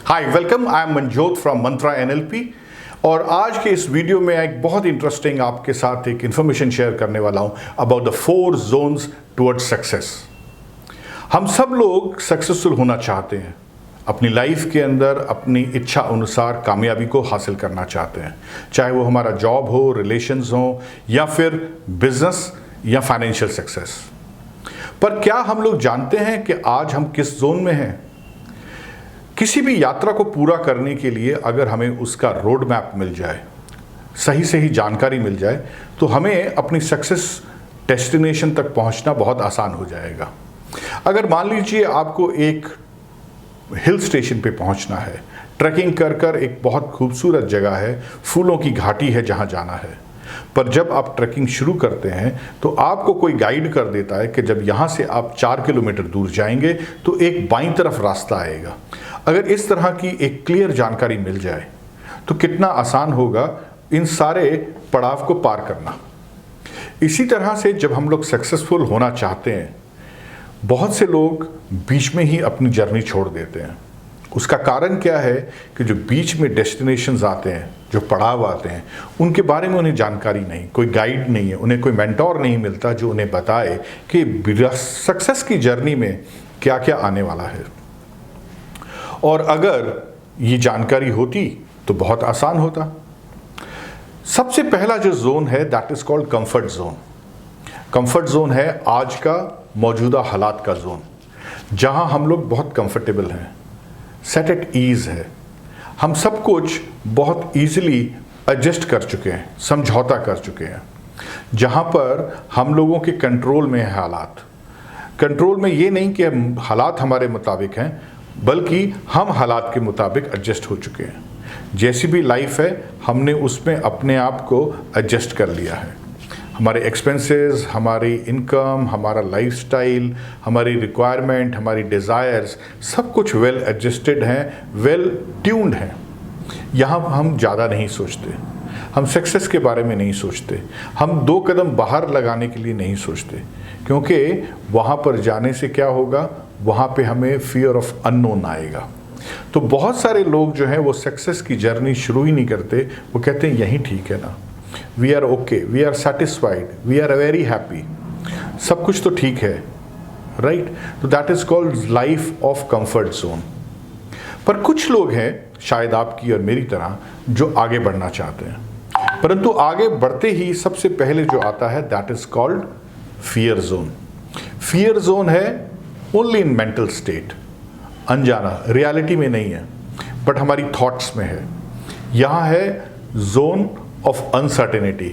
Hi welcome, I am Manjot from Mantra NLP. और आज के इस वीडियो में एक बहुत इंटरेस्टिंग आपके साथ एक इन्फॉर्मेशन शेयर करने वाला हूं about the 4 zones towards success. हम सब लोग सक्सेसफुल होना चाहते हैं, अपनी लाइफ के अंदर अपनी इच्छा अनुसार कामयाबी को हासिल करना चाहते हैं, चाहे वो हमारा जॉब हो, रिलेशंस हो या फिर बिजनेस या फाइनेंशियल सक्सेस। पर क्या हम लोग जानते हैं कि आज हम किस जोन में हैं? किसी भी यात्रा को पूरा करने के लिए अगर हमें उसका रोड मैप मिल जाए, सही जानकारी मिल जाए, तो हमें अपनी सक्सेस डेस्टिनेशन तक पहुंचना बहुत आसान हो जाएगा। अगर मान लीजिए आपको एक हिल स्टेशन पे पहुंचना है, ट्रैकिंग कर एक बहुत खूबसूरत जगह है, फूलों की घाटी है जहां जाना है, पर जब आप ट्रैकिंग शुरू करते हैं तो आपको कोई गाइड कर देता है कि जब यहाँ से आप 4 किलोमीटर दूर जाएंगे तो एक बाईं तरफ रास्ता आएगा। अगर इस तरह की एक क्लियर जानकारी मिल जाए तो कितना आसान होगा इन सारे पड़ाव को पार करना। इसी तरह से जब हम लोग सक्सेसफुल होना चाहते हैं, बहुत से लोग बीच में ही अपनी जर्नी छोड़ देते हैं। उसका कारण क्या है कि जो बीच में डेस्टिनेशंस आते हैं, जो पड़ाव आते हैं, उनके बारे में उन्हें जानकारी नहीं, कोई गाइड नहीं है, उन्हें कोई मेंटोर नहीं मिलता जो उन्हें बताए कि सक्सेस की जर्नी में क्या क्या आने वाला है। और अगर ये जानकारी होती तो बहुत आसान होता। सबसे पहला जो जोन है that is called comfort zone. Comfort zone है आज का मौजूदा हालात का जोन, जहां हम लोग बहुत कंफर्टेबल हैं, सेट एट ईज है। हम सब कुछ बहुत ईजिली एडजस्ट कर चुके हैं, समझौता कर चुके हैं, जहां पर हम लोगों के कंट्रोल में है हालात। कंट्रोल में ये नहीं कि हालात हमारे मुताबिक हैं, बल्कि हम हालात के मुताबिक एडजस्ट हो चुके हैं। जैसी भी लाइफ है, हमने उसमें अपने आप को एडजस्ट कर लिया है। हमारे एक्सपेंसेस, हमारी इनकम, हमारा लाइफस्टाइल, हमारी रिक्वायरमेंट, हमारी डिज़ायर्स, सब कुछ वेल एडजस्टेड हैं, वेल ट्यून्ड हैं। यहाँ हम ज़्यादा नहीं सोचते, हम सक्सेस के बारे में नहीं सोचते, हम 2 कदम बाहर लगाने के लिए नहीं सोचते, क्योंकि वहाँ पर जाने से क्या होगा, वहाँ पे हमें फियर ऑफ अननोन आएगा। तो बहुत सारे लोग जो हैं वो सक्सेस की जर्नी शुरू ही नहीं करते। वो कहते हैं यही ठीक है ना, we are okay, we are satisfied, we are very happy, सब कुछ तो ठीक है, राइट? तो that is called life of comfort zone. पर कुछ लोग हैं, शायद आपकी और मेरी तरह, जो आगे बढ़ना चाहते हैं, परंतु आगे बढ़ते ही सबसे पहले जो आता है that is called fear zone. Fear zone है ओनली इन मेंटल स्टेट, अनजाना, रियलिटी में नहीं है, बट हमारी थॉट्स में है। यहाँ है जोन ऑफ अनसर्टेनिटी,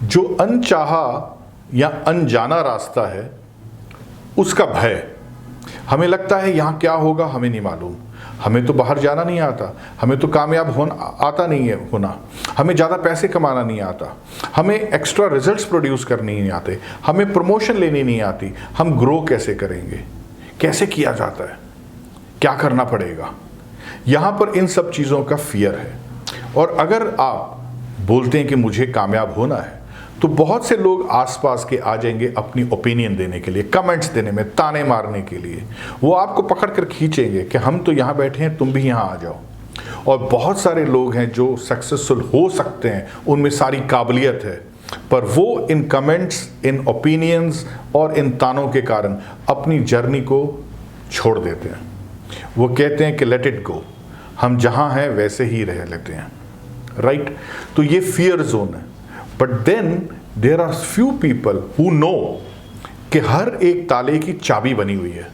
जो अनचाहा या अनजाना रास्ता है, उसका भय। हमें लगता है यहाँ क्या होगा हमें नहीं मालूम, हमें तो बाहर जाना नहीं आता, हमें तो कामयाब होना आता नहीं है होना, हमें ज़्यादा पैसे कमाना नहीं आता, हमें एक्स्ट्रा रिजल्ट्स प्रोड्यूस करने नहीं आते, हमें प्रमोशन लेनी नहीं आती, हम ग्रो कैसे करेंगे, कैसे किया जाता है, क्या करना पड़ेगा। यहाँ पर इन सब चीज़ों का फियर है। और अगर आप बोलते हैं कि मुझे कामयाब होना है, तो बहुत से लोग आसपास के आ जाएंगे अपनी ओपिनियन देने के लिए, कमेंट्स देने में, ताने मारने के लिए। वो आपको पकड़ कर खींचेंगे कि हम तो यहाँ बैठे हैं, तुम भी यहाँ आ जाओ। और बहुत सारे लोग हैं जो सक्सेसफुल हो सकते हैं, उनमें सारी काबिलियत है, पर वो इन कमेंट्स, इन ओपिनियंस और इन तानों के कारण अपनी जर्नी को छोड़ देते हैं। वो कहते हैं कि लेट इट गो, हम जहाँ हैं वैसे ही रह लेते हैं, राइट? तो ये फियर जोन है। But then there are few people who know कि हर एक ताले की चाबी बनी हुई है।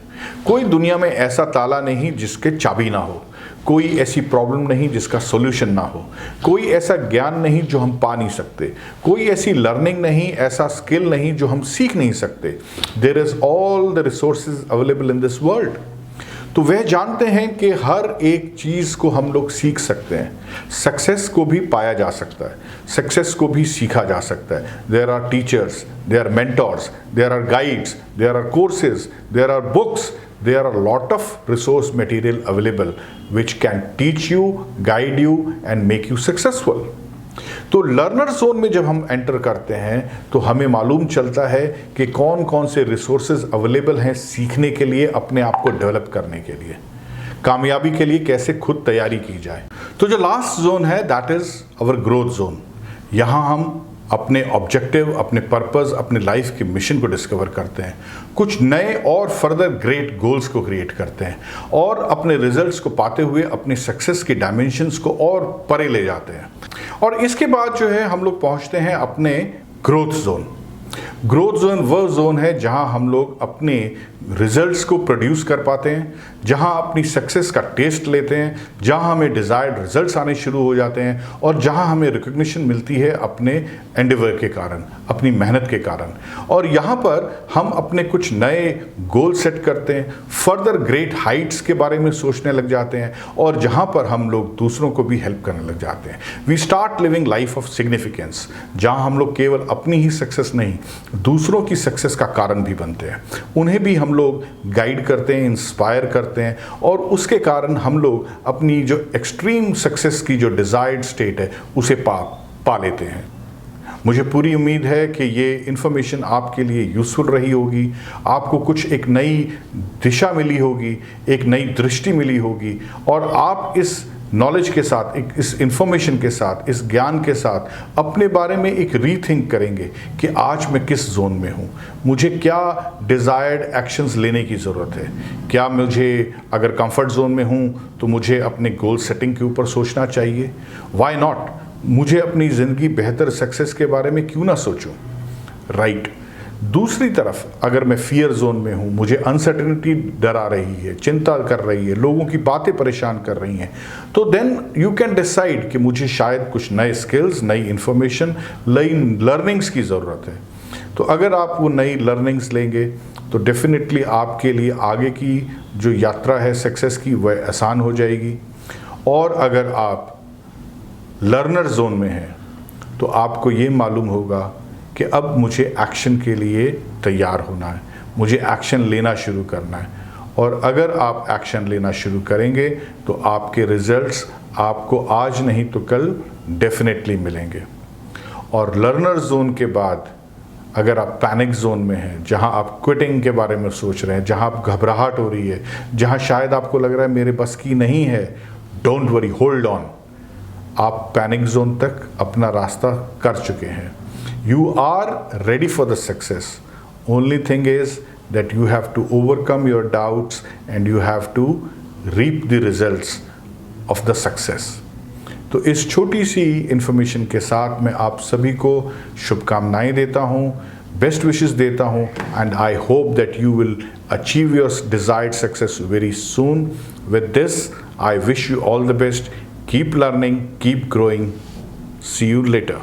कोई दुनिया में ऐसा ताला नहीं जिसके चाबी ना हो, कोई ऐसी प्रॉब्लम नहीं जिसका सॉल्यूशन ना हो, कोई ऐसा ज्ञान नहीं जो हम पा नहीं सकते, कोई ऐसी लर्निंग नहीं, ऐसा स्किल नहीं जो हम सीख नहीं सकते। There is all the resources available in this world. तो वह जानते हैं कि हर एक चीज़ को हम लोग सीख सकते हैं, सक्सेस को भी पाया जा सकता है, सक्सेस को भी सीखा जा सकता है। There are teachers, there are mentors, there are guides, there are courses, there are books, there are a lot of resource material available which can teach you, guide you and make you successful. तो learner zone में जब हम enter करते हैं तो हमें मालूम चलता है कि कौन कौन से रिसोर्सेज अवेलेबल हैं सीखने के लिए, अपने आप को डेवलप करने के लिए। कामयाबी के लिए कैसे खुद तैयारी की जाए। तो जो लास्ट जोन है that is our growth zone. यहाँ हम अपने ऑब्जेक्टिव, अपने पर्पस, अपने लाइफ के मिशन को डिस्कवर करते हैं, कुछ नए और फर्दर ग्रेट गोल्स को क्रिएट करते हैं और अपने रिजल्ट्स को पाते हुए अपनी सक्सेस की डायमेंशंस को और परे ले जाते हैं। और इसके बाद जो है हम लोग पहुंचते हैं अपने ग्रोथ जोन। ग्रोथ जोन वह जोन है जहां हम लोग अपने रिजल्ट्स को प्रोड्यूस कर पाते हैं, जहां अपनी सक्सेस का टेस्ट लेते हैं, जहां हमें डिज़ायर्ड रिजल्ट्स आने शुरू हो जाते हैं और जहां हमें रिकग्निशन मिलती है अपने एंडेवर के कारण, अपनी मेहनत के कारण। और यहाँ पर हम अपने कुछ नए गोल सेट करते हैं, फर्दर ग्रेट हाइट्स के बारे में सोचने लग जाते हैं और जहाँ पर हम लोग दूसरों को भी हेल्प करने लग जाते हैं। We start living life of significance, जहाँ हम लोग केवल अपनी ही सक्सेस नहीं, दूसरों की सक्सेस का कारण भी बनते हैं, उन्हें भी हम लोग गाइड करते हैं, इंस्पायर करते हैं और उसके कारण हम लोग अपनी जो एक्सट्रीम सक्सेस की जो डिज़ायर्ड स्टेट है उसे पा लेते हैं। मुझे पूरी उम्मीद है कि ये इन्फॉर्मेशन आपके लिए यूज़फुल रही होगी, आपको कुछ एक नई दिशा मिली होगी, एक नई दृष्टि मिली होगी और आप इस नॉलेज के साथ, इस इंफॉर्मेशन के साथ, इस ज्ञान के साथ अपने बारे में एक रीथिंक करेंगे कि आज मैं किस जोन में हूँ, मुझे क्या डिज़ायर्ड एक्शंस लेने की ज़रूरत है। क्या मुझे, अगर कंफर्ट जोन में हूँ तो मुझे अपने गोल सेटिंग के ऊपर सोचना चाहिए, व्हाई नॉट, मुझे अपनी ज़िंदगी बेहतर सक्सेस के बारे में क्यों ना सोचूं, राइट। दूसरी तरफ अगर मैं फियर जोन में हूँ, मुझे अनसर्टेनिटी डरा रही है, चिंता कर रही है, लोगों की बातें परेशान कर रही हैं, तो देन यू कैन डिसाइड कि मुझे शायद कुछ नए स्किल्स, नई इंफॉर्मेशन, नई लर्निंग्स की ज़रूरत है। तो अगर आप वो नई लर्निंग्स लेंगे तो डेफिनेटली आपके लिए आगे की जो यात्रा है सक्सेस की वह आसान हो जाएगी। और अगर आप लर्नर जोन में हैं तो आपको ये मालूम होगा कि अब मुझे एक्शन के लिए तैयार होना है, मुझे एक्शन लेना शुरू करना है। और अगर आप एक्शन लेना शुरू करेंगे तो आपके रिजल्ट्स आपको आज नहीं तो कल डेफिनेटली मिलेंगे। और लर्नर जोन के बाद अगर आप पैनिक जोन में हैं, जहां आप क्विटिंग के बारे में सोच रहे हैं, जहां आप घबराहट हो रही है, जहां शायद आपको लग रहा है मेरे बस की नहीं है, डोंट वरी, होल्ड ऑन, आप पैनिक जोन तक अपना रास्ता कर चुके हैं। You are ready for the success. Only thing is that you have to overcome your doubts and you have to reap the results of the success. तो इस छोटी सी इंफॉर्मेशन के साथ मैं आप सभी को शुभकामनाएं देता हूँ, बेस्ट विशेस देता हूँ and I hope that you will achieve your desired success very soon. With this, I wish you all the best. Keep learning, keep growing. See you later.